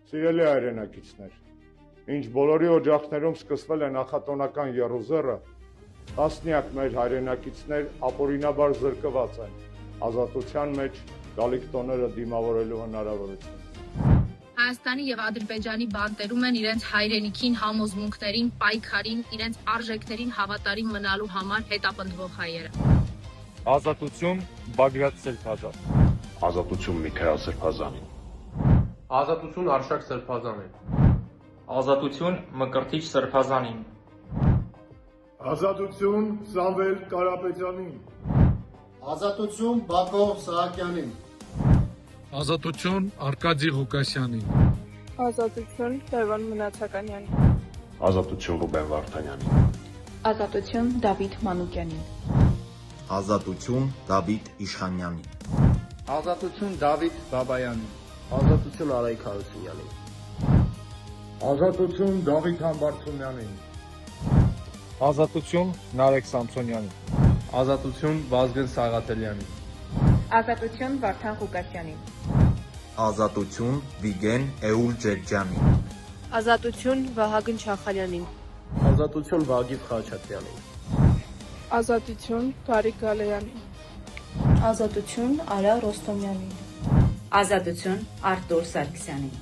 Սիրելի հայրենակիցներ, ինչ բոլորի օջախներում սկսվել է նախատոնական եռուզեռը, տասնյակ մեր հայրենակիցներ ապօրինաբար զրկված են ազատության մեջ գալիք տոները դիմավորելու հնարավորություն։ Հայաստանի և Ադրբեջանի բանտերում են իրենց հայրենիքին, համոզմունքներին, պայքարին, իրենց արժեքներին հավատարիմ մնալու համար հետապնդվող հայերը։ Ազատություն Բագրատ Սրբազան։ Ազատություն Միքայել Սրբազանին։ Ազատություն Արշակ Սրբազանին։ Ազատություն Մկրտիչ Սրբազանին։ Ազատություն Սամվել Կարապետյանին։ Ազատություն Բակո Սահակյանին։ Ազատություն Արկադի Ղուկասյանին։ Ազատություն Լևոն Մնացականյանին։ Ազատություն Ռուբեն Վարդանյանին։ Ազատություն Դավիթ Մանուկյանին։ Ազատություն Դավիթ Իշխանյանին։ Ազատություն Դավիթ Բաբայանին։ Ազատություն Արայք Հարությունյանին։ Ազատություն Դավիթ Համբարձումյանին։ Ազատություն Նարեկ Սամսոնյանին։ Ազատություն Վազգեն Սաղաթելյանին։ Ազատություն Վարդան Ղուկասյանին։ Ազատություն Վիգեն Էուլ Ջեջյանին։ Ազատություն Վահագն Չախալյանին։ Ազատություն Վագիվ Խաչատրյանին։ Ազատություն Գարիկ Գալեյանին։ Ազատություն Արա Ռոստոմյանին։ Ազատություն Արտուր Սարգսյանին։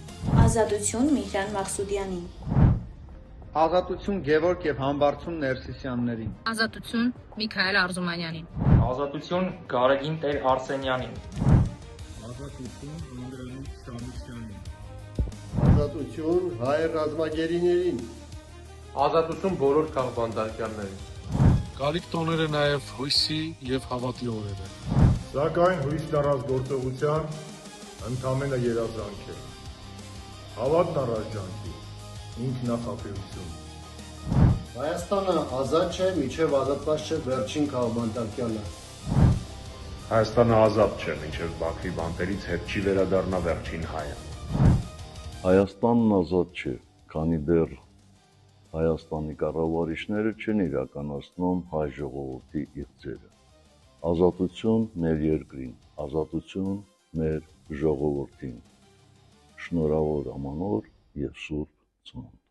Ազատություն Միհրան Մաղսուդյանին։ Ազատություն Գևորգ եւ Համբարձում Ներսիսյաններին։ Ազատություն Միքայել Արզումանյանին։ Ազատություն Գարեգին Տեր Արսենյանին։ Ազատություն Անդրանիկ Սամիսյանին։ Ազատություն հայ ռազմագերիներին։ Ազատություն բոլոր քաղբանդարկյալներին։ Գալիք տոները նաև հույսի եւ հավատի օրեր են։ Սակայն հույս տարած գործողության ընդամենը երազանք է։ Հավատն առաջանքի, ինքնախապեյություն։ Հայաստանը ազատ չէ, մինչև ազատված չէ վերջին քաղբանդարկյալը։ Հայաստանը ազատ չէ, մինչև Բաքվի բանտերից հետ չի վերադառնա վերջին հայը։ Հայաստանն ազատ չէ, քանի դեռ Հայաստանի կառավարիչները չեն իրականացնում հայ ժողովրդի իղձերը։ Ազատություն մեր երկրին, ազատություն մեր ժողովրդին։ Շնորհավոր ամանոր եւ սուրբ ծնունդ։